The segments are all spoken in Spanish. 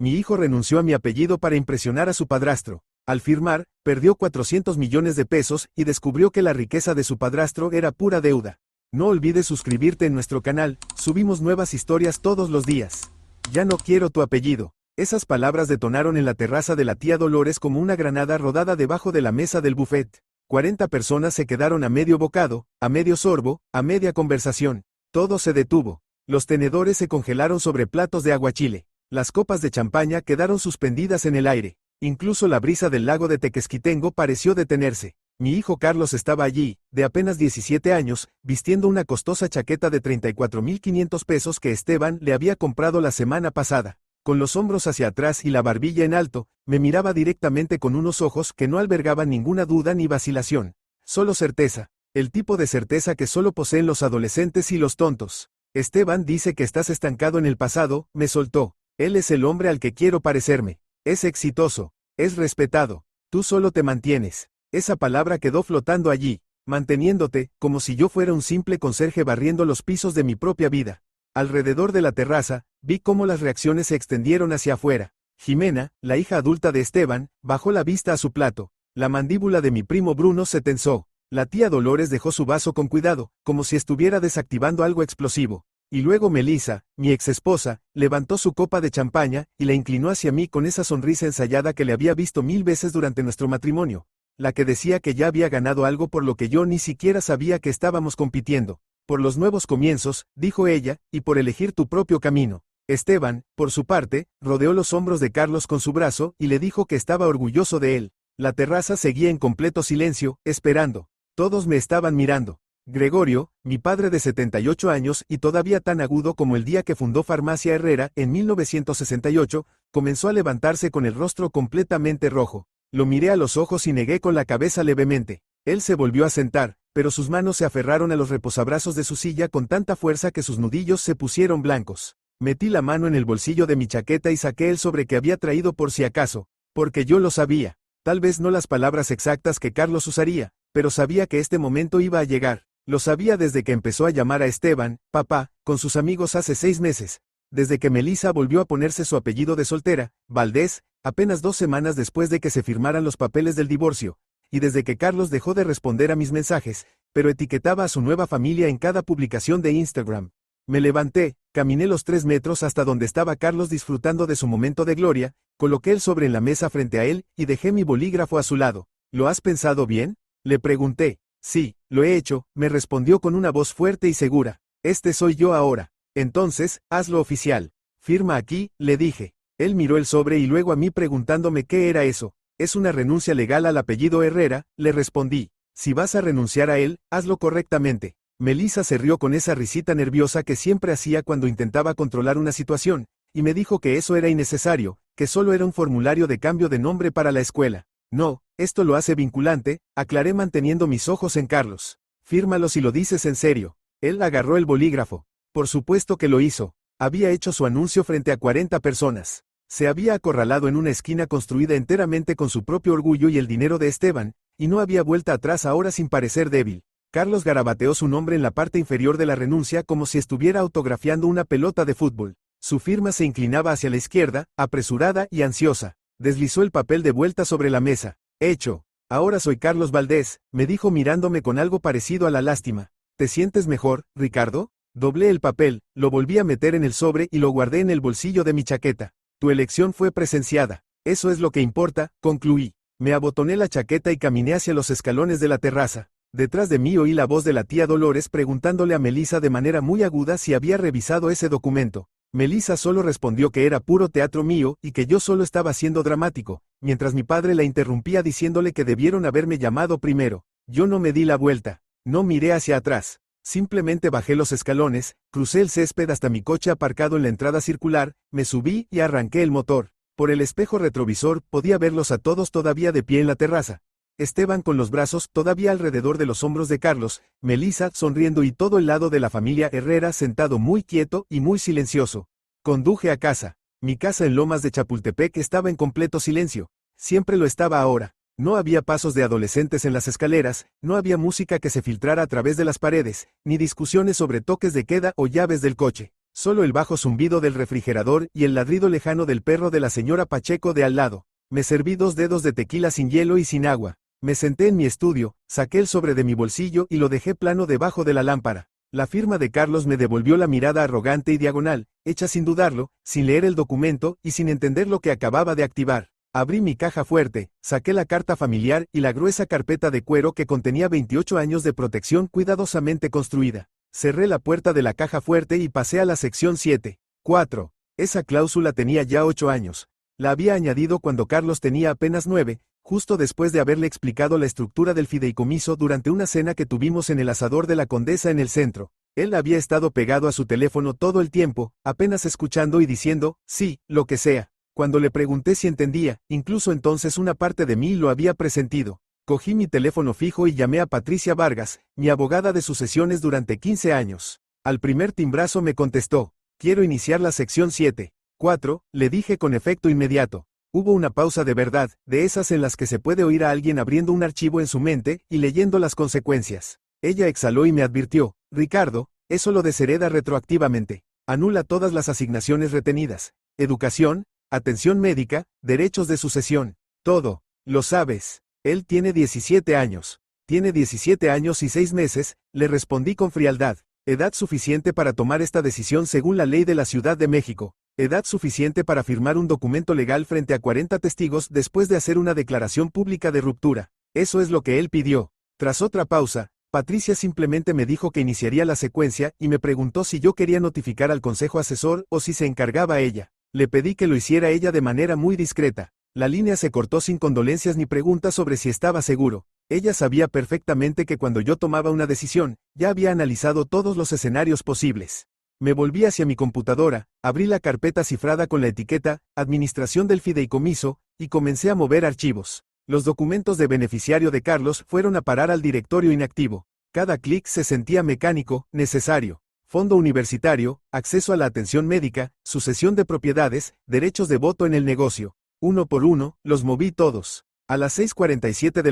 Mi hijo renunció a mi apellido para impresionar a su padrastro. Al firmar, perdió 400 millones de pesos y descubrió que la riqueza de su padrastro era pura deuda. No olvides suscribirte en nuestro canal, subimos nuevas historias todos los días. Ya no quiero tu apellido. Esas palabras detonaron en la terraza de la tía Dolores como una granada rodada debajo de la mesa del buffet. 40 personas se quedaron a medio bocado, a medio sorbo, a media conversación. Todo se detuvo. Los tenedores se congelaron sobre platos de aguachile. Las copas de champaña quedaron suspendidas en el aire. Incluso la brisa del lago de Tequesquitengo pareció detenerse. Mi hijo Carlos estaba allí, de apenas 17 años, vistiendo una costosa chaqueta de 34.500 pesos que Esteban le había comprado la semana pasada. Con los hombros hacia atrás y la barbilla en alto, me miraba directamente con unos ojos que no albergaban ninguna duda ni vacilación. Solo certeza. El tipo de certeza que solo poseen los adolescentes y los tontos. Esteban dice que estás estancado en el pasado, me soltó. Él es el hombre al que quiero parecerme. Es exitoso. Es respetado. Tú solo te mantienes. Esa palabra quedó flotando allí, manteniéndote, como si yo fuera un simple conserje barriendo los pisos de mi propia vida. Alrededor de la terraza, vi cómo las reacciones se extendieron hacia afuera. Jimena, la hija adulta de Esteban, bajó la vista a su plato. La mandíbula de mi primo Bruno se tensó. La tía Dolores dejó su vaso con cuidado, como si estuviera desactivando algo explosivo. Y luego Melissa, mi exesposa, levantó su copa de champaña y la inclinó hacia mí con esa sonrisa ensayada que le había visto 1000 veces durante nuestro matrimonio. La que decía que ya había ganado algo por lo que yo ni siquiera sabía que estábamos compitiendo. Por los nuevos comienzos, dijo ella, y por elegir tu propio camino. Esteban, por su parte, rodeó los hombros de Carlos con su brazo y le dijo que estaba orgulloso de él. La terraza seguía en completo silencio, esperando. Todos me estaban mirando. Gregorio, mi padre de 78 años y todavía tan agudo como el día que fundó Farmacia Herrera en 1968, comenzó a levantarse con el rostro completamente rojo. Lo miré a los ojos y negué con la cabeza levemente. Él se volvió a sentar, pero sus manos se aferraron a los reposabrazos de su silla con tanta fuerza que sus nudillos se pusieron blancos. Metí la mano en el bolsillo de mi chaqueta y saqué el sobre que había traído por si acaso, porque yo lo sabía. Tal vez no las palabras exactas que Carlos usaría, pero sabía que este momento iba a llegar. Lo sabía desde que empezó a llamar a Esteban, papá, con sus amigos hace 6 meses. Desde que Melissa volvió a ponerse su apellido de soltera, Valdés, apenas 2 semanas después de que se firmaran los papeles del divorcio. Y desde que Carlos dejó de responder a mis mensajes, pero etiquetaba a su nueva familia en cada publicación de Instagram. Me levanté, caminé los 3 metros hasta donde estaba Carlos disfrutando de su momento de gloria, coloqué el sobre en la mesa frente a él y dejé mi bolígrafo a su lado. ¿Lo has pensado bien?, le pregunté. Sí, lo he hecho, me respondió con una voz fuerte y segura. Este soy yo ahora. Entonces, hazlo oficial. Firma aquí, le dije. Él miró el sobre y luego a mí preguntándome qué era eso. Es una renuncia legal al apellido Herrera, le respondí. Si vas a renunciar a él, hazlo correctamente. Melissa se rió con esa risita nerviosa que siempre hacía cuando intentaba controlar una situación, y me dijo que eso era innecesario, que solo era un formulario de cambio de nombre para la escuela. No, esto lo hace vinculante, aclaré manteniendo mis ojos en Carlos. Fírmalo si lo dices en serio. Él agarró el bolígrafo. Por supuesto que lo hizo. Había hecho su anuncio frente a 40 personas. Se había acorralado en una esquina construida enteramente con su propio orgullo y el dinero de Esteban, y no había vuelta atrás ahora sin parecer débil. Carlos garabateó su nombre en la parte inferior de la renuncia como si estuviera autografiando una pelota de fútbol. Su firma se inclinaba hacia la izquierda, apresurada y ansiosa. Deslizó el papel de vuelta sobre la mesa. Hecho. Ahora soy Carlos Valdés, me dijo mirándome con algo parecido a la lástima. ¿Te sientes mejor, Ricardo? Doblé el papel, lo volví a meter en el sobre y lo guardé en el bolsillo de mi chaqueta. Tu elección fue presenciada. Eso es lo que importa, concluí. Me abotoné la chaqueta y caminé hacia los escalones de la terraza. Detrás de mí oí la voz de la tía Dolores preguntándole a Melissa de manera muy aguda si había revisado ese documento. Melissa solo respondió que era puro teatro mío y que yo solo estaba siendo dramático, mientras mi padre la interrumpía diciéndole que debieron haberme llamado primero. Yo no me di la vuelta, no miré hacia atrás, simplemente bajé los escalones, crucé el césped hasta mi coche aparcado en la entrada circular, me subí y arranqué el motor. Por el espejo retrovisor podía verlos a todos todavía de pie en la terraza. Esteban con los brazos todavía alrededor de los hombros de Carlos, Melissa sonriendo y todo el lado de la familia Herrera sentado muy quieto y muy silencioso. Conduje a casa. Mi casa en Lomas de Chapultepec estaba en completo silencio. Siempre lo estaba ahora. No había pasos de adolescentes en las escaleras, no había música que se filtrara a través de las paredes, ni discusiones sobre toques de queda o llaves del coche. Solo el bajo zumbido del refrigerador y el ladrido lejano del perro de la señora Pacheco de al lado. Me serví 2 dedos de tequila sin hielo y sin agua. Me senté en mi estudio, saqué el sobre de mi bolsillo y lo dejé plano debajo de la lámpara. La firma de Carlos me devolvió la mirada arrogante y diagonal, hecha sin dudarlo, sin leer el documento y sin entender lo que acababa de activar. Abrí mi caja fuerte, saqué la carta familiar y la gruesa carpeta de cuero que contenía 28 años de protección cuidadosamente construida. Cerré la puerta de la caja fuerte y pasé a la sección 7. 4. Esa cláusula tenía ya 8 años. La había añadido cuando Carlos tenía apenas 9, justo después de haberle explicado la estructura del fideicomiso durante una cena que tuvimos en el asador de la Condesa en el centro. Él había estado pegado a su teléfono todo el tiempo, apenas escuchando y diciendo, sí, lo que sea. Cuando le pregunté si entendía, incluso entonces una parte de mí lo había presentido. Cogí mi teléfono fijo y llamé a Patricia Vargas, mi abogada de sucesiones durante 15 años. Al primer timbrazo me contestó, quiero iniciar la sección 7. 4, le dije con efecto inmediato. Hubo una pausa de verdad, de esas en las que se puede oír a alguien abriendo un archivo en su mente y leyendo las consecuencias. Ella exhaló y me advirtió, Ricardo, eso lo deshereda retroactivamente. Anula todas las asignaciones retenidas. Educación, atención médica, derechos de sucesión. Todo. Lo sabes. Él tiene 17 años. Tiene 17 años y 6 meses, le respondí con frialdad. Edad suficiente para tomar esta decisión según la ley de la Ciudad de México. Edad suficiente para firmar un documento legal frente a 40 testigos después de hacer una declaración pública de ruptura. Eso es lo que él pidió. Tras otra pausa, Patricia simplemente me dijo que iniciaría la secuencia y me preguntó si yo quería notificar al consejo asesor o si se encargaba ella. Le pedí que lo hiciera ella de manera muy discreta. La línea se cortó sin condolencias ni preguntas sobre si estaba seguro. Ella sabía perfectamente que cuando yo tomaba una decisión, ya había analizado todos los escenarios posibles. Me volví hacia mi computadora, abrí la carpeta cifrada con la etiqueta Administración del Fideicomiso, y comencé a mover archivos. Los documentos de beneficiario de Carlos fueron a parar al directorio inactivo. Cada clic se sentía mecánico, necesario. Fondo universitario, acceso a la atención médica, sucesión de propiedades, derechos de voto en el negocio. Uno por uno, los moví todos. A las 6:47 de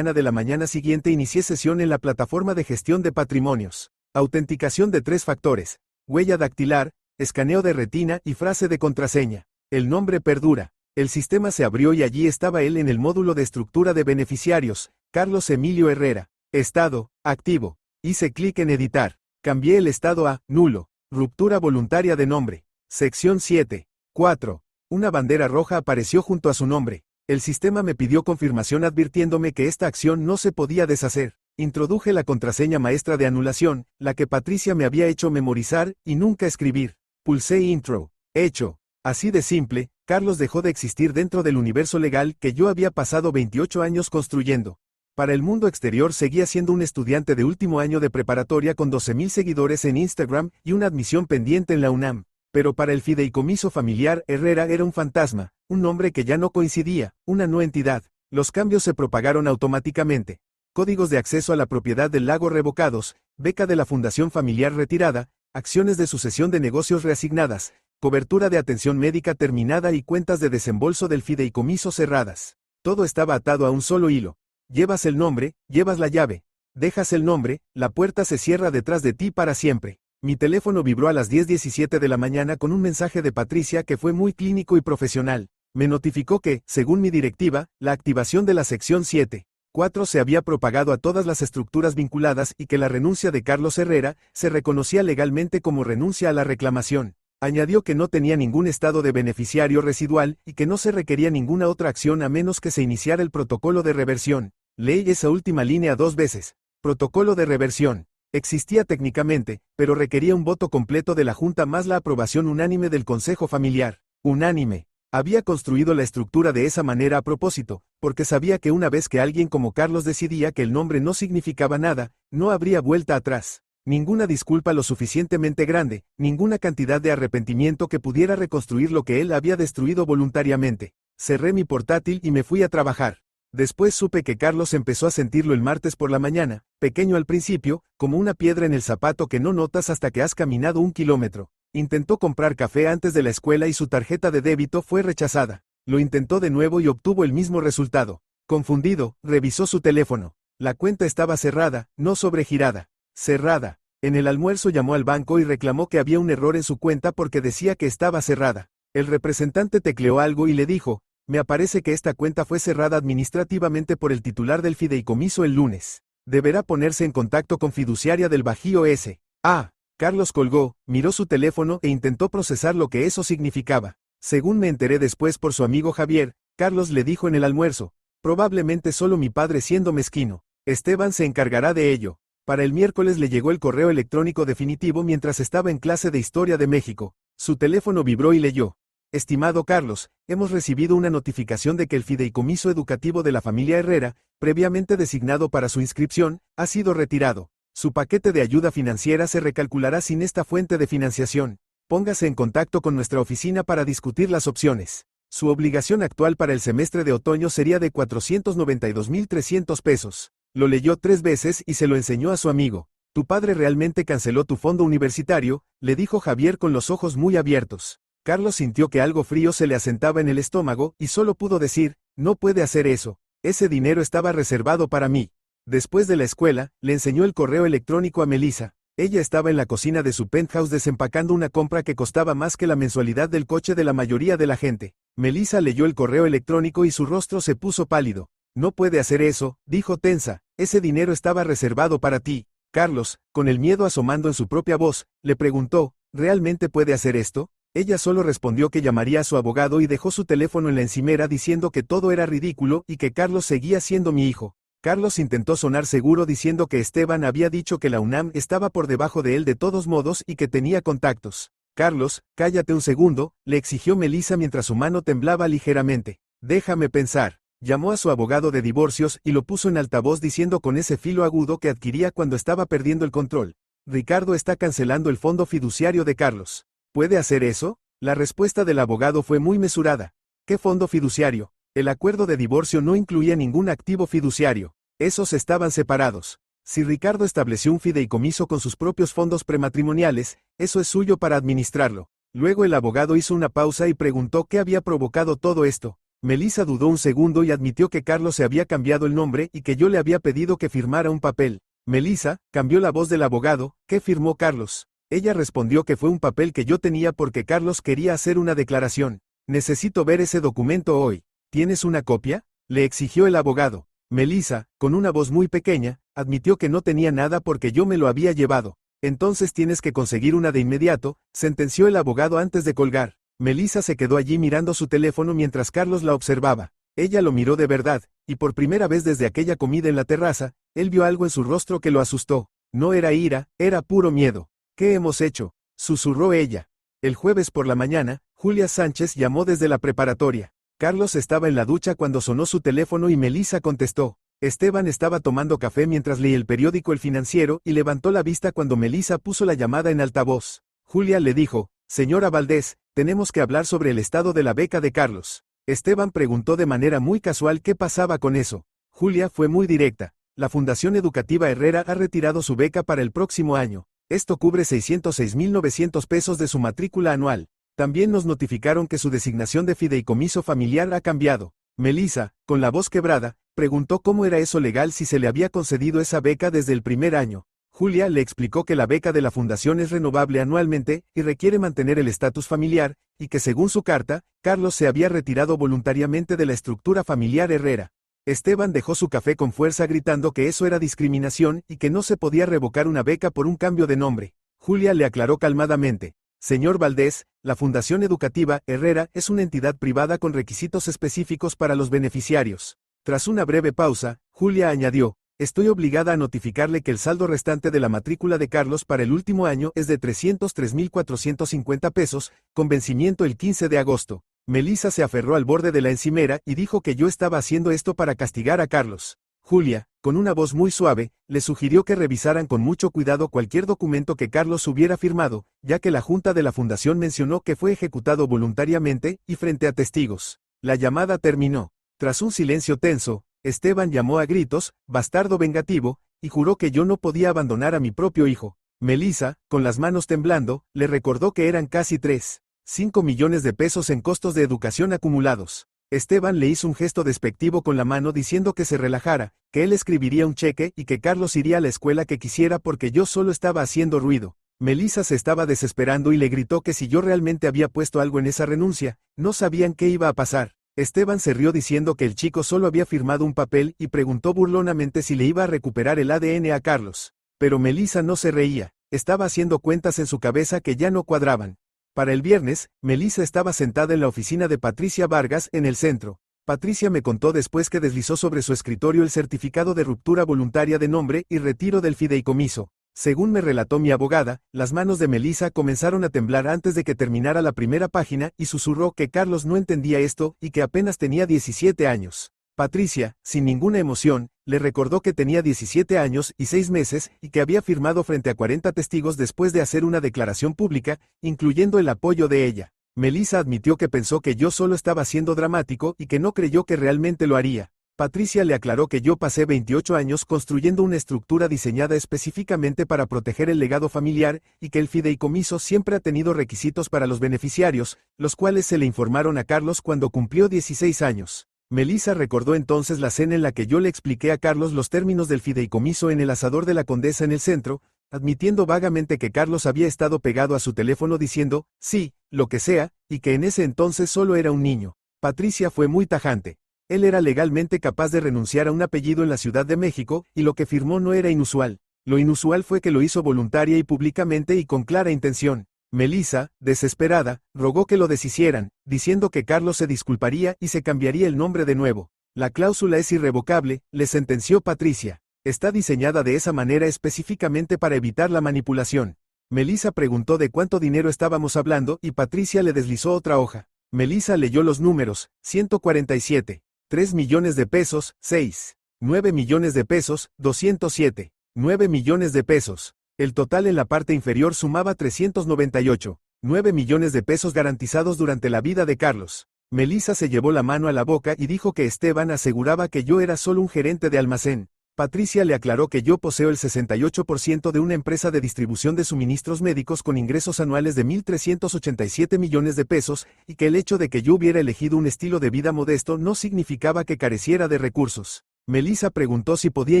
la mañana siguiente inicié sesión en la plataforma de gestión de patrimonios. Autenticación de 3 factores. Huella dactilar, escaneo de retina y frase de contraseña. El nombre perdura. El sistema se abrió y allí estaba él en el módulo de estructura de beneficiarios, Carlos Emilio Herrera. Estado, activo. Hice clic en editar. Cambié el estado a nulo. Ruptura voluntaria de nombre. Sección 7. 4. Una bandera roja apareció junto a su nombre. El sistema me pidió confirmación advirtiéndome que esta acción no se podía deshacer. Introduje la contraseña maestra de anulación, la que Patricia me había hecho memorizar y nunca escribir. Pulsé intro. Hecho. Así de simple, Carlos dejó de existir dentro del universo legal que yo había pasado 28 años construyendo. Para el mundo exterior seguía siendo un estudiante de último año de preparatoria con 12,000 seguidores en Instagram y una admisión pendiente en la UNAM. Pero para el fideicomiso familiar, Herrera era un fantasma, un nombre que ya no coincidía, una no entidad. Los cambios se propagaron automáticamente. Códigos de acceso a la propiedad del lago revocados, beca de la Fundación Familiar retirada, acciones de sucesión de negocios reasignadas, cobertura de atención médica terminada y cuentas de desembolso del fideicomiso cerradas. Todo estaba atado a un solo hilo. Llevas el nombre, llevas la llave. Dejas el nombre, la puerta se cierra detrás de ti para siempre. Mi teléfono vibró a las 10:17 de la mañana con un mensaje de Patricia que fue muy clínico y profesional. Me notificó que, según mi directiva, la activación de la sección 7. 4 se había propagado a todas las estructuras vinculadas y que la renuncia de Carlos Herrera se reconocía legalmente como renuncia a la reclamación. Añadió que no tenía ningún estado de beneficiario residual y que no se requería ninguna otra acción a menos que se iniciara el protocolo de reversión. Leí esa última línea 2 veces. Protocolo de reversión. Existía técnicamente, pero requería un voto completo de la Junta más la aprobación unánime del Consejo Familiar. Unánime. Había construido la estructura de esa manera a propósito, porque sabía que una vez que alguien como Carlos decidía que el nombre no significaba nada, no habría vuelta atrás. Ninguna disculpa lo suficientemente grande, ninguna cantidad de arrepentimiento que pudiera reconstruir lo que él había destruido voluntariamente. Cerré mi portátil y me fui a trabajar. Después supe que Carlos empezó a sentirlo el martes por la mañana, pequeño al principio, como una piedra en el zapato que no notas hasta que has caminado 1 kilómetro. Intentó comprar café antes de la escuela y su tarjeta de débito fue rechazada. Lo intentó de nuevo y obtuvo el mismo resultado. Confundido, revisó su teléfono. La cuenta estaba cerrada, no sobregirada. Cerrada. En el almuerzo llamó al banco y reclamó que había un error en su cuenta porque decía que estaba cerrada. El representante tecleó algo y le dijo, me aparece que esta cuenta fue cerrada administrativamente por el titular del fideicomiso el lunes. Deberá ponerse en contacto con fiduciaria del Bajío S. A. Carlos colgó, miró su teléfono e intentó procesar lo que eso significaba. Según me enteré después por su amigo Javier, Carlos le dijo en el almuerzo, probablemente solo mi padre siendo mezquino. Esteban se encargará de ello. Para el miércoles le llegó el correo electrónico definitivo mientras estaba en clase de Historia de México. Su teléfono vibró y leyó. Estimado Carlos, hemos recibido una notificación de que el fideicomiso educativo de la familia Herrera, previamente designado para su inscripción, ha sido retirado. Su paquete de ayuda financiera se recalculará sin esta fuente de financiación. Póngase en contacto con nuestra oficina para discutir las opciones. Su obligación actual para el semestre de otoño sería de 492,300 pesos. Lo leyó 3 veces y se lo enseñó a su amigo. Tu padre realmente canceló tu fondo universitario, le dijo Javier con los ojos muy abiertos. Carlos sintió que algo frío se le asentaba en el estómago y solo pudo decir, no puede hacer eso. Ese dinero estaba reservado para mí. Después de la escuela, le enseñó el correo electrónico a Melissa. Ella estaba en la cocina de su penthouse desempacando una compra que costaba más que la mensualidad del coche de la mayoría de la gente. Melissa leyó el correo electrónico y su rostro se puso pálido. No puede hacer eso, dijo tensa, ese dinero estaba reservado para ti. Carlos, con el miedo asomando en su propia voz, le preguntó, ¿realmente puede hacer esto? Ella solo respondió que llamaría a su abogado y dejó su teléfono en la encimera diciendo que todo era ridículo y que Carlos seguía siendo mi hijo. Carlos intentó sonar seguro diciendo que Esteban había dicho que la UNAM estaba por debajo de él de todos modos y que tenía contactos. Carlos, cállate un segundo, le exigió Melissa mientras su mano temblaba ligeramente. Déjame pensar. Llamó a su abogado de divorcios y lo puso en altavoz diciendo con ese filo agudo que adquiría cuando estaba perdiendo el control. Ricardo está cancelando el fondo fiduciario de Carlos. ¿Puede hacer eso? La respuesta del abogado fue muy mesurada. ¿Qué fondo fiduciario? El acuerdo de divorcio no incluía ningún activo fiduciario. Esos estaban separados. Si Ricardo estableció un fideicomiso con sus propios fondos prematrimoniales, eso es suyo para administrarlo. Luego el abogado hizo una pausa y preguntó qué había provocado todo esto. Melissa dudó un segundo y admitió que Carlos se había cambiado el nombre y que yo le había pedido que firmara un papel. Melissa, cambió la voz del abogado, ¿qué firmó Carlos? Ella respondió que fue un papel que yo tenía porque Carlos quería hacer una declaración. Necesito ver ese documento hoy. ¿Tienes una copia? Le exigió el abogado. Melissa, con una voz muy pequeña, admitió que no tenía nada porque yo me lo había llevado. Entonces tienes que conseguir una de inmediato, sentenció el abogado antes de colgar. Melissa se quedó allí mirando su teléfono mientras Carlos la observaba. Ella lo miró de verdad, y por primera vez desde aquella comida en la terraza, él vio algo en su rostro que lo asustó. No era ira, era puro miedo. ¿Qué hemos hecho?, susurró ella. El jueves por la mañana, Julia Sánchez llamó desde la preparatoria. Carlos estaba en la ducha cuando sonó su teléfono y Melissa contestó. Esteban estaba tomando café mientras leía el periódico El Financiero y levantó la vista cuando Melissa puso la llamada en altavoz. Julia le dijo, señora Valdés, tenemos que hablar sobre el estado de la beca de Carlos. Esteban preguntó de manera muy casual qué pasaba con eso. Julia fue muy directa. La Fundación Educativa Herrera ha retirado su beca para el próximo año. Esto cubre 606,900 pesos de su matrícula anual. También nos notificaron que su designación de fideicomiso familiar ha cambiado. Melissa, con la voz quebrada, preguntó cómo era eso legal si se le había concedido esa beca desde el primer año. Julia le explicó que la beca de la fundación es renovable anualmente y requiere mantener el estatus familiar, y que según su carta, Carlos se había retirado voluntariamente de la estructura familiar Herrera. Esteban dejó su café con fuerza gritando que eso era discriminación y que no se podía revocar una beca por un cambio de nombre. Julia le aclaró calmadamente. Señor Valdés, la Fundación Educativa Herrera es una entidad privada con requisitos específicos para los beneficiarios. Tras una breve pausa, Julia añadió, estoy obligada a notificarle que el saldo restante de la matrícula de Carlos para el último año es de 303,450 pesos, con vencimiento el 15 de agosto. Melissa se aferró al borde de la encimera y dijo que yo estaba haciendo esto para castigar a Carlos. Julia, con una voz muy suave, le sugirió que revisaran con mucho cuidado cualquier documento que Carlos hubiera firmado, ya que la Junta de la Fundación mencionó que fue ejecutado voluntariamente y frente a testigos. La llamada terminó. Tras un silencio tenso, Esteban llamó a gritos, bastardo vengativo, y juró que yo no podía abandonar a mi propio hijo. Melissa, con las manos temblando, le recordó que eran casi 3,5 millones de pesos en costos de educación acumulados. Esteban le hizo un gesto despectivo con la mano diciendo que se relajara, que él escribiría un cheque y que Carlos iría a la escuela que quisiera porque yo solo estaba haciendo ruido. Melissa se estaba desesperando y le gritó que si yo realmente había puesto algo en esa renuncia, no sabían qué iba a pasar. Esteban se rió diciendo que el chico solo había firmado un papel y preguntó burlonamente si le iba a recuperar el ADN a Carlos. Pero Melissa no se reía, estaba haciendo cuentas en su cabeza que ya no cuadraban. Para el viernes, Melissa estaba sentada en la oficina de Patricia Vargas en el centro. Patricia me contó después que deslizó sobre su escritorio el certificado de ruptura voluntaria de nombre y retiro del fideicomiso. Según me relató mi abogada, las manos de Melissa comenzaron a temblar antes de que terminara la primera página y susurró que Carlos no entendía esto y que apenas tenía 17 años. Patricia, sin ninguna emoción, le recordó que tenía 17 años y 6 meses y que había firmado frente a 40 testigos después de hacer una declaración pública, incluyendo el apoyo de ella. Melissa admitió que pensó que yo solo estaba siendo dramático y que no creyó que realmente lo haría. Patricia le aclaró que yo pasé 28 años construyendo una estructura diseñada específicamente para proteger el legado familiar y que el fideicomiso siempre ha tenido requisitos para los beneficiarios, los cuales se le informaron a Carlos cuando cumplió 16 años. Melissa recordó entonces la cena en la que yo le expliqué a Carlos los términos del fideicomiso en el asador de la Condesa en el centro, admitiendo vagamente que Carlos había estado pegado a su teléfono diciendo, sí, lo que sea, y que en ese entonces solo era un niño. Patricia fue muy tajante. Él era legalmente capaz de renunciar a un apellido en la Ciudad de México, y lo que firmó no era inusual. Lo inusual fue que lo hizo voluntaria y públicamente y con clara intención. Melissa, desesperada, rogó que lo deshicieran, diciendo que Carlos se disculparía y se cambiaría el nombre de nuevo. La cláusula es irrevocable, le sentenció Patricia. Está diseñada de esa manera específicamente para evitar la manipulación. Melissa preguntó de cuánto dinero estábamos hablando y Patricia le deslizó otra hoja. Melissa leyó los números, 147, 3 millones de pesos, 6, 9 millones de pesos, 207, 9 millones de pesos. El total en la parte inferior sumaba 398, 9 millones de pesos garantizados durante la vida de Carlos. Melissa se llevó la mano a la boca y dijo que Esteban aseguraba que yo era solo un gerente de almacén. Patricia le aclaró que yo poseo el 68% de una empresa de distribución de suministros médicos con ingresos anuales de 1.387 millones de pesos y que el hecho de que yo hubiera elegido un estilo de vida modesto no significaba que careciera de recursos. Melissa preguntó si podía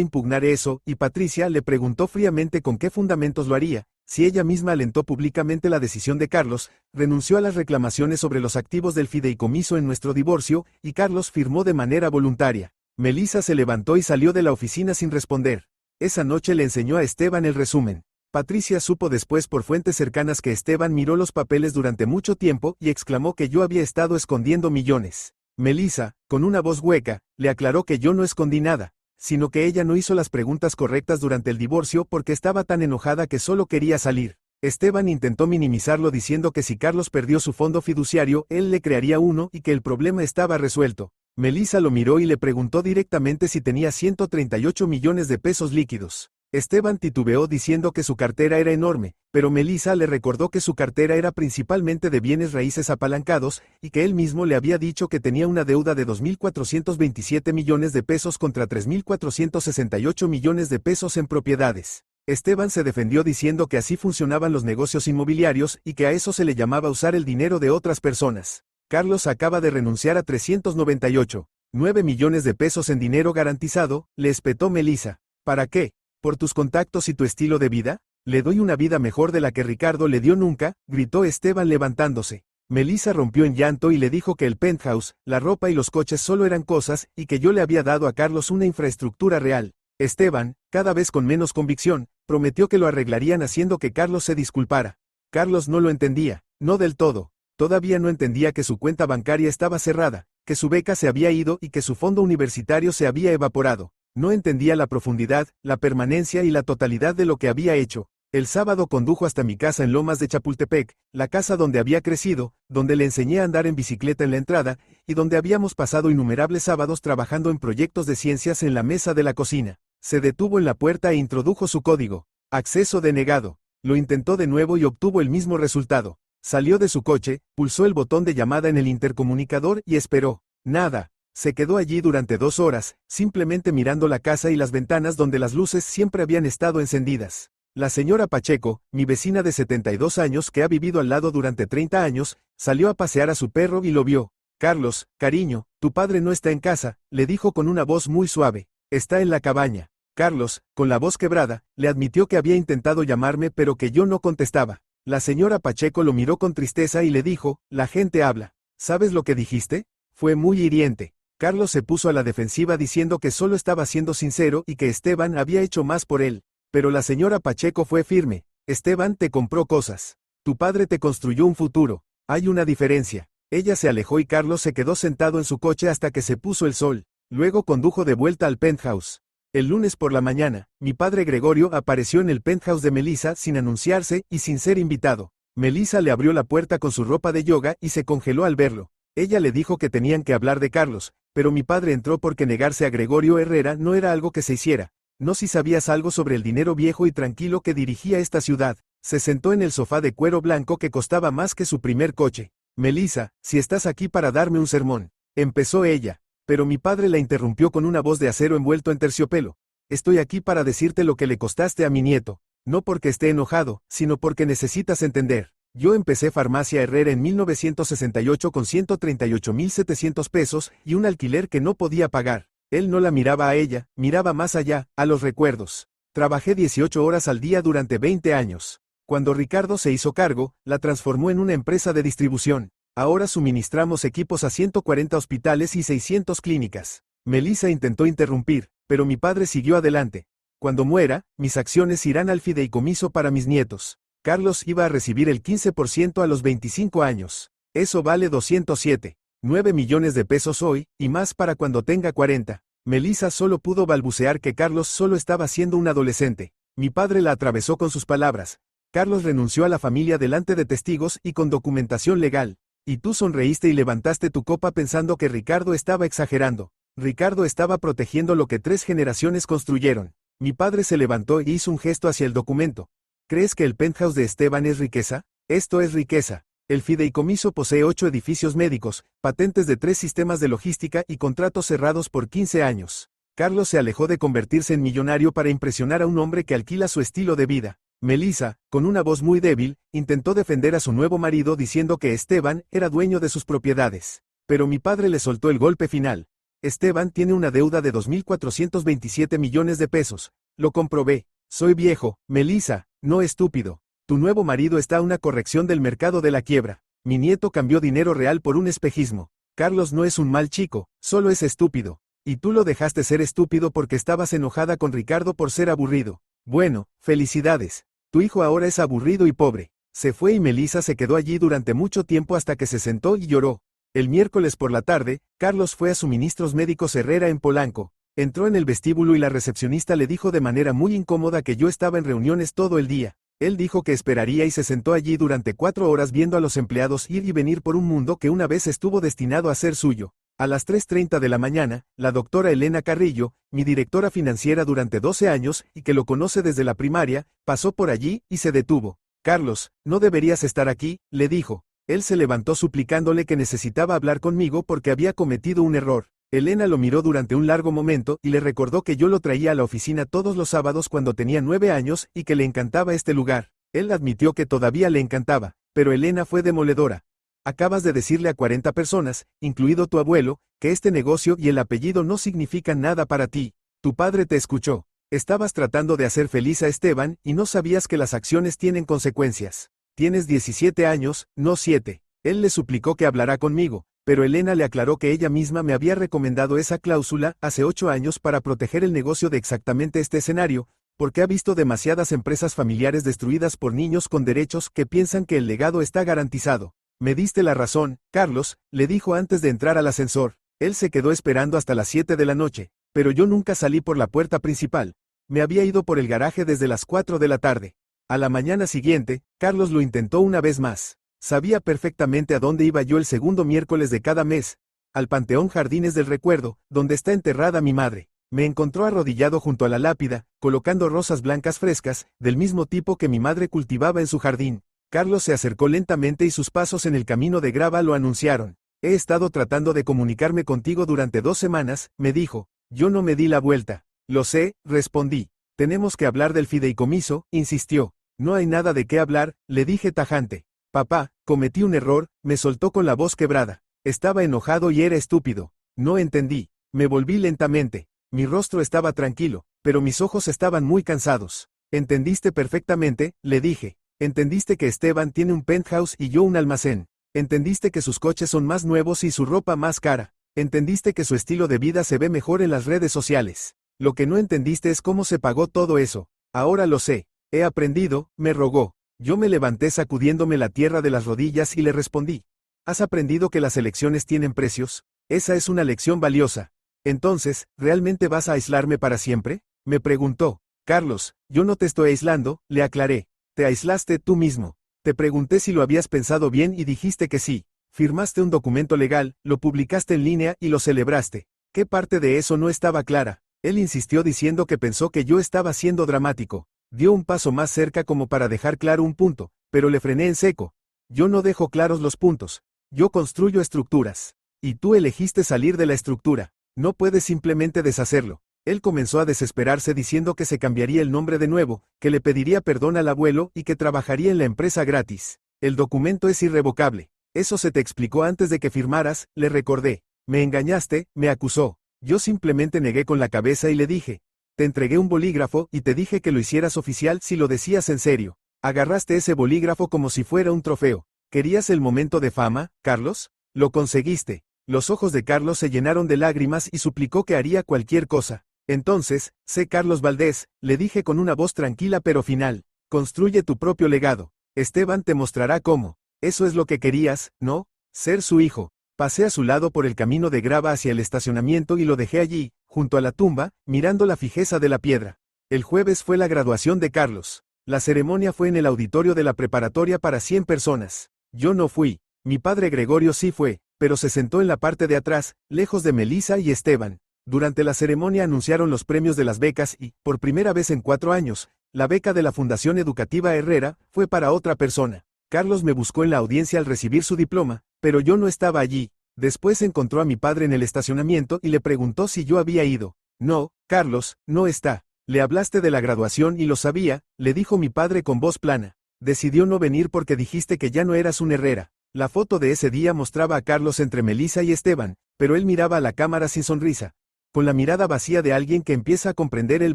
impugnar eso, y Patricia le preguntó fríamente con qué fundamentos lo haría. Si ella misma alentó públicamente la decisión de Carlos, renunció a las reclamaciones sobre los activos del fideicomiso en nuestro divorcio, y Carlos firmó de manera voluntaria. Melissa se levantó y salió de la oficina sin responder. Esa noche le enseñó a Esteban el resumen. Patricia supo después por fuentes cercanas que Esteban miró los papeles durante mucho tiempo y exclamó que yo había estado escondiendo millones. Melissa, con una voz hueca, le aclaró que yo no escondí nada, sino que ella no hizo las preguntas correctas durante el divorcio porque estaba tan enojada que solo quería salir. Esteban intentó minimizarlo diciendo que si Carlos perdió su fondo fiduciario, él le crearía uno y que el problema estaba resuelto. Melissa lo miró y le preguntó directamente si tenía 138 millones de pesos líquidos. Esteban titubeó diciendo que su cartera era enorme, pero Melissa le recordó que su cartera era principalmente de bienes raíces apalancados, y que él mismo le había dicho que tenía una deuda de 2.427 millones de pesos contra 3.468 millones de pesos en propiedades. Esteban se defendió diciendo que así funcionaban los negocios inmobiliarios y que a eso se le llamaba usar el dinero de otras personas. Carlos acaba de renunciar a 398,9 millones de pesos en dinero garantizado, le espetó Melissa. ¿Para qué? ¿Por tus contactos y tu estilo de vida? Le doy una vida mejor de la que Ricardo le dio nunca, gritó Esteban levantándose. Melissa rompió en llanto y le dijo que el penthouse, la ropa y los coches solo eran cosas y que yo le había dado a Carlos una infraestructura real. Esteban, cada vez con menos convicción, prometió que lo arreglarían haciendo que Carlos se disculpara. Carlos no lo entendía, no del todo. Todavía no entendía que su cuenta bancaria estaba cerrada, que su beca se había ido y que su fondo universitario se había evaporado. No entendía la profundidad, la permanencia y la totalidad de lo que había hecho. El sábado condujo hasta mi casa en Lomas de Chapultepec, la casa donde había crecido, donde le enseñé a andar en bicicleta en la entrada, y donde habíamos pasado innumerables sábados trabajando en proyectos de ciencias en la mesa de la cocina. Se detuvo en la puerta e introdujo su código. Acceso denegado. Lo intentó de nuevo y obtuvo el mismo resultado. Salió de su coche, pulsó el botón de llamada en el intercomunicador y esperó. Nada. Se quedó allí durante 2 horas, simplemente mirando la casa y las ventanas donde las luces siempre habían estado encendidas. La señora Pacheco, mi vecina de 72 años que ha vivido al lado durante 30 años, salió a pasear a su perro y lo vio. Carlos, cariño, tu padre no está en casa, le dijo con una voz muy suave. Está en la cabaña. Carlos, con la voz quebrada, le admitió que había intentado llamarme pero que yo no contestaba. La señora Pacheco lo miró con tristeza y le dijo, la gente habla. ¿Sabes lo que dijiste? Fue muy hiriente. Carlos se puso a la defensiva diciendo que solo estaba siendo sincero y que Esteban había hecho más por él. Pero la señora Pacheco fue firme. Esteban te compró cosas. Tu padre te construyó un futuro. Hay una diferencia. Ella se alejó y Carlos se quedó sentado en su coche hasta que se puso el sol. Luego condujo de vuelta al penthouse. El lunes por la mañana, mi padre Gregorio apareció en el penthouse de Melissa sin anunciarse y sin ser invitado. Melissa le abrió la puerta con su ropa de yoga y se congeló al verlo. Ella le dijo que tenían que hablar de Carlos, pero mi padre entró porque negarse a Gregorio Herrera no era algo que se hiciera. No si sabías algo sobre el dinero viejo y tranquilo que dirigía esta ciudad. Se sentó en el sofá de cuero blanco que costaba más que su primer coche. Melissa, si estás aquí para darme un sermón. Empezó ella. Pero mi padre la interrumpió con una voz de acero envuelto en terciopelo. Estoy aquí para decirte lo que le costaste a mi nieto. No porque esté enojado, sino porque necesitas entender. Yo empecé Farmacia Herrera en 1968 con 138,700 pesos y un alquiler que no podía pagar. Él no la miraba a ella, miraba más allá, a los recuerdos. Trabajé 18 horas al día durante 20 años. Cuando Ricardo se hizo cargo, la transformó en una empresa de distribución. Ahora suministramos equipos a 140 hospitales y 600 clínicas. Melissa intentó interrumpir, pero mi padre siguió adelante. Cuando muera, mis acciones irán al fideicomiso para mis nietos. Carlos iba a recibir el 15% a los 25 años. Eso vale 207,9 millones de pesos hoy, y más para cuando tenga 40. Melissa solo pudo balbucear que Carlos solo estaba siendo un adolescente. Mi padre la atravesó con sus palabras. Carlos renunció a la familia delante de testigos y con documentación legal. Y tú sonreíste y levantaste tu copa pensando que Ricardo estaba exagerando. Ricardo estaba protegiendo lo que 3 generaciones construyeron. Mi padre se levantó y hizo un gesto hacia el documento. ¿Crees que el penthouse de Esteban es riqueza? Esto es riqueza. El fideicomiso posee 8 edificios médicos, patentes de 3 sistemas de logística y contratos cerrados por 15 años. Carlos se alejó de convertirse en millonario para impresionar a un hombre que alquila su estilo de vida. Melissa, con una voz muy débil, intentó defender a su nuevo marido diciendo que Esteban era dueño de sus propiedades. Pero mi padre le soltó el golpe final. Esteban tiene una deuda de 2.427 millones de pesos. Lo comprobé. Soy viejo, Melissa, no estúpido. Tu nuevo marido está a una corrección del mercado de la quiebra. Mi nieto cambió dinero real por un espejismo. Carlos no es un mal chico, solo es estúpido. Y tú lo dejaste ser estúpido porque estabas enojada con Ricardo por ser aburrido. Bueno, felicidades. Tu hijo ahora es aburrido y pobre. Se fue y Melissa se quedó allí durante mucho tiempo hasta que se sentó y lloró. El miércoles por la tarde, Carlos fue a Suministros Médicos Herrera en Polanco. Entró en el vestíbulo y la recepcionista le dijo de manera muy incómoda que yo estaba en reuniones todo el día. Él dijo que esperaría y se sentó allí durante 4 horas viendo a los empleados ir y venir por un mundo que una vez estuvo destinado a ser suyo. A las 3:30 de la mañana, la doctora Elena Carrillo, mi directora financiera durante 12 años y que lo conoce desde la primaria, pasó por allí y se detuvo. Carlos, no deberías estar aquí, le dijo. Él se levantó suplicándole que necesitaba hablar conmigo porque había cometido un error. Elena lo miró durante un largo momento y le recordó que yo lo traía a la oficina todos los sábados cuando tenía 9 años y que le encantaba este lugar. Él admitió que todavía le encantaba, pero Elena fue demoledora. Acabas de decirle a 40 personas, incluido tu abuelo, que este negocio y el apellido no significan nada para ti. Tu padre te escuchó. Estabas tratando de hacer feliz a Esteban y no sabías que las acciones tienen consecuencias. Tienes 17 años, no 7. Él le suplicó que hablara conmigo, pero Elena le aclaró que ella misma me había recomendado esa cláusula hace 8 años para proteger el negocio de exactamente este escenario, porque ha visto demasiadas empresas familiares destruidas por niños con derechos que piensan que el legado está garantizado. Me diste la razón, Carlos, le dijo antes de entrar al ascensor. Él se quedó esperando hasta las 7 de la noche, pero yo nunca salí por la puerta principal. Me había ido por el garaje desde las 4 de la tarde. A la mañana siguiente, Carlos lo intentó una vez más. Sabía perfectamente a dónde iba yo el segundo miércoles de cada mes, al Panteón Jardines del Recuerdo, donde está enterrada mi madre. Me encontró arrodillado junto a la lápida, colocando rosas blancas frescas, del mismo tipo que mi madre cultivaba en su jardín. Carlos se acercó lentamente y sus pasos en el camino de grava lo anunciaron. He estado tratando de comunicarme contigo durante 2 semanas, me dijo. Yo no me di la vuelta. Lo sé, respondí. Tenemos que hablar del fideicomiso, insistió. No hay nada de qué hablar, le dije tajante. Papá, cometí un error, me soltó con la voz quebrada. Estaba enojado y era estúpido. No entendí. Me volví lentamente. Mi rostro estaba tranquilo, pero mis ojos estaban muy cansados. Entendiste perfectamente, le dije. Entendiste que Esteban tiene un penthouse y yo un almacén. Entendiste que sus coches son más nuevos y su ropa más cara. Entendiste que su estilo de vida se ve mejor en las redes sociales. Lo que no entendiste es cómo se pagó todo eso. Ahora lo sé. He aprendido, me rogó. Yo me levanté sacudiéndome la tierra de las rodillas y le respondí. ¿Has aprendido que las elecciones tienen precios? Esa es una lección valiosa. Entonces, ¿realmente vas a aislarme para siempre? Me preguntó. Carlos, yo no te estoy aislando, le aclaré. Te aislaste tú mismo. Te pregunté si lo habías pensado bien y dijiste que sí. Firmaste un documento legal, lo publicaste en línea y lo celebraste. ¿Qué parte de eso no estaba clara? Él insistió diciendo que pensó que yo estaba siendo dramático. Dio un paso más cerca como para dejar claro un punto, pero le frené en seco. Yo no dejo claros los puntos. Yo construyo estructuras. Y tú elegiste salir de la estructura. No puedes simplemente deshacerlo. Él comenzó a desesperarse diciendo que se cambiaría el nombre de nuevo, que le pediría perdón al abuelo y que trabajaría en la empresa gratis. El documento es irrevocable. Eso se te explicó antes de que firmaras, le recordé. Me engañaste, me acusó. Yo simplemente negué con la cabeza y le dije. Te entregué un bolígrafo y te dije que lo hicieras oficial si lo decías en serio. Agarraste ese bolígrafo como si fuera un trofeo. ¿Querías el momento de fama, Carlos? Lo conseguiste. Los ojos de Carlos se llenaron de lágrimas y suplicó que haría cualquier cosa. Entonces, sé Carlos Valdés, le dije con una voz tranquila pero final. Construye tu propio legado. Esteban te mostrará cómo. Eso es lo que querías, ¿no? Ser su hijo. Pasé a su lado por el camino de grava hacia el estacionamiento y lo dejé allí, junto a la tumba, mirando la fijeza de la piedra. El jueves fue la graduación de Carlos. La ceremonia fue en el auditorio de la preparatoria para 100 personas. Yo no fui. Mi padre Gregorio sí fue, pero se sentó en la parte de atrás, lejos de Melissa y Esteban. Durante la ceremonia anunciaron los premios de las becas y, por primera vez en 4 años, la beca de la Fundación Educativa Herrera fue para otra persona. Carlos me buscó en la audiencia al recibir su diploma, pero yo no estaba allí. Después encontró a mi padre en el estacionamiento y le preguntó si yo había ido. No, Carlos, no está. Le hablaste de la graduación y lo sabía, le dijo mi padre con voz plana. Decidió no venir porque dijiste que ya no eras un Herrera. La foto de ese día mostraba a Carlos entre Melissa y Esteban, pero él miraba a la cámara sin sonrisa, con la mirada vacía de alguien que empieza a comprender el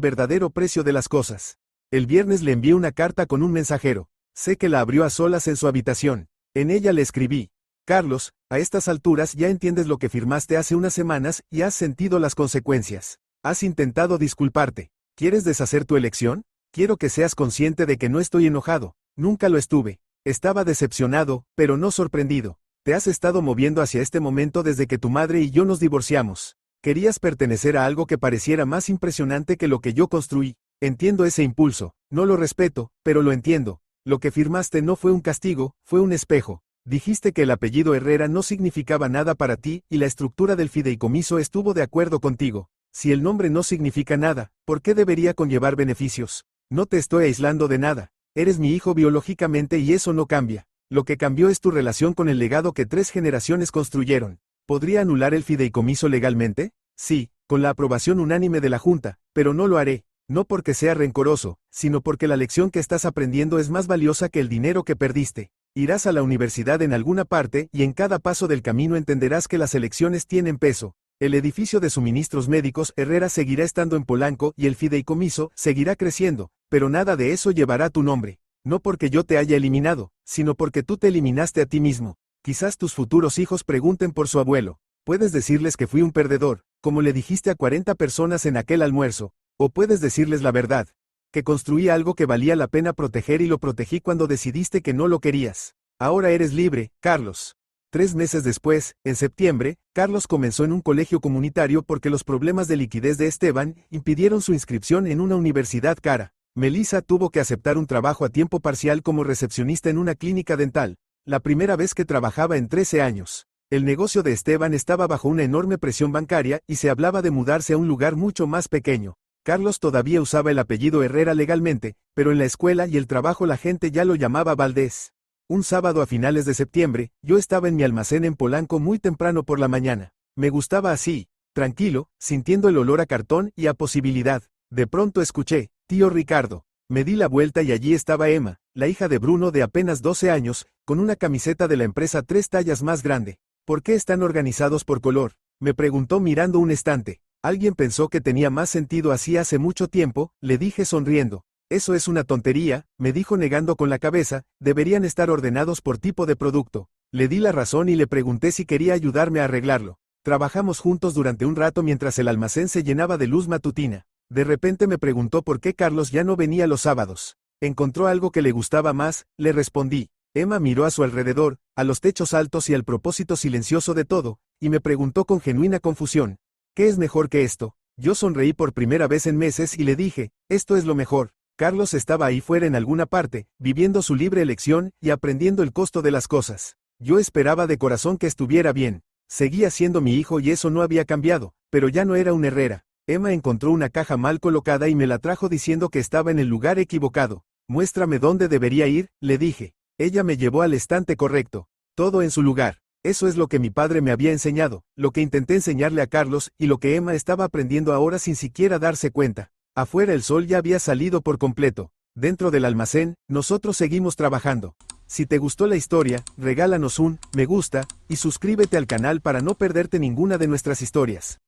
verdadero precio de las cosas. El viernes le envié una carta con un mensajero. Sé que la abrió a solas en su habitación. En ella le escribí. Carlos, a estas alturas ya entiendes lo que firmaste hace unas semanas y has sentido las consecuencias. Has intentado disculparte. ¿Quieres deshacer tu elección? Quiero que seas consciente de que no estoy enojado. Nunca lo estuve. Estaba decepcionado, pero no sorprendido. Te has estado moviendo hacia este momento desde que tu madre y yo nos divorciamos. Querías pertenecer a algo que pareciera más impresionante que lo que yo construí. Entiendo ese impulso. No lo respeto, pero lo entiendo. Lo que firmaste no fue un castigo, fue un espejo. Dijiste que el apellido Herrera no significaba nada para ti y la estructura del fideicomiso estuvo de acuerdo contigo. Si el nombre no significa nada, ¿por qué debería conllevar beneficios? No te estoy aislando de nada. Eres mi hijo biológicamente y eso no cambia. Lo que cambió es tu relación con el legado que 3 generaciones construyeron. ¿Podría anular el fideicomiso legalmente? Sí, con la aprobación unánime de la Junta, pero no lo haré. No porque sea rencoroso, sino porque la lección que estás aprendiendo es más valiosa que el dinero que perdiste. Irás a la universidad en alguna parte y en cada paso del camino entenderás que las elecciones tienen peso. El edificio de suministros médicos Herrera seguirá estando en Polanco y el fideicomiso seguirá creciendo, pero nada de eso llevará tu nombre. No porque yo te haya eliminado, sino porque tú te eliminaste a ti mismo. Quizás tus futuros hijos pregunten por su abuelo. Puedes decirles que fui un perdedor, como le dijiste a 40 personas en aquel almuerzo. O puedes decirles la verdad, que construí algo que valía la pena proteger y lo protegí cuando decidiste que no lo querías. Ahora eres libre, Carlos. 3 meses después, en septiembre, Carlos comenzó en un colegio comunitario porque los problemas de liquidez de Esteban impidieron su inscripción en una universidad cara. Melissa tuvo que aceptar un trabajo a tiempo parcial como recepcionista en una clínica dental, la primera vez que trabajaba en 13 años. El negocio de Esteban estaba bajo una enorme presión bancaria y se hablaba de mudarse a un lugar mucho más pequeño. Carlos todavía usaba el apellido Herrera legalmente, pero en la escuela y el trabajo la gente ya lo llamaba Valdés. Un sábado a finales de septiembre, yo estaba en mi almacén en Polanco muy temprano por la mañana. Me gustaba así, tranquilo, sintiendo el olor a cartón y a posibilidad. De pronto escuché, tío Ricardo. Me di la vuelta y allí estaba Emma, la hija de Bruno de apenas 12 años, con una camiseta de la empresa 3 tallas más grande. ¿Por qué están organizados por color? Me preguntó mirando un estante. Alguien pensó que tenía más sentido así hace mucho tiempo, le dije sonriendo. Eso es una tontería, me dijo negando con la cabeza, deberían estar ordenados por tipo de producto. Le di la razón y le pregunté si quería ayudarme a arreglarlo. Trabajamos juntos durante un rato mientras el almacén se llenaba de luz matutina. De repente me preguntó por qué Carlos ya no venía los sábados. ¿Encontró algo que le gustaba más? Le respondí. Emma miró a su alrededor, a los techos altos y al propósito silencioso de todo, y me preguntó con genuina confusión. ¿Qué es mejor que esto? Yo sonreí por primera vez en meses y le dije, esto es lo mejor. Carlos estaba ahí fuera en alguna parte, viviendo su libre elección y aprendiendo el costo de las cosas. Yo esperaba de corazón que estuviera bien. Seguía siendo mi hijo y eso no había cambiado, pero ya no era un Herrera. Emma encontró una caja mal colocada y me la trajo diciendo que estaba en el lugar equivocado. Muéstrame dónde debería ir, le dije. Ella me llevó al estante correcto. Todo en su lugar. Eso es lo que mi padre me había enseñado, lo que intenté enseñarle a Carlos y lo que Emma estaba aprendiendo ahora sin siquiera darse cuenta. Afuera el sol ya había salido por completo. Dentro del almacén, nosotros seguimos trabajando. Si te gustó la historia, regálanos un me gusta y suscríbete al canal para no perderte ninguna de nuestras historias.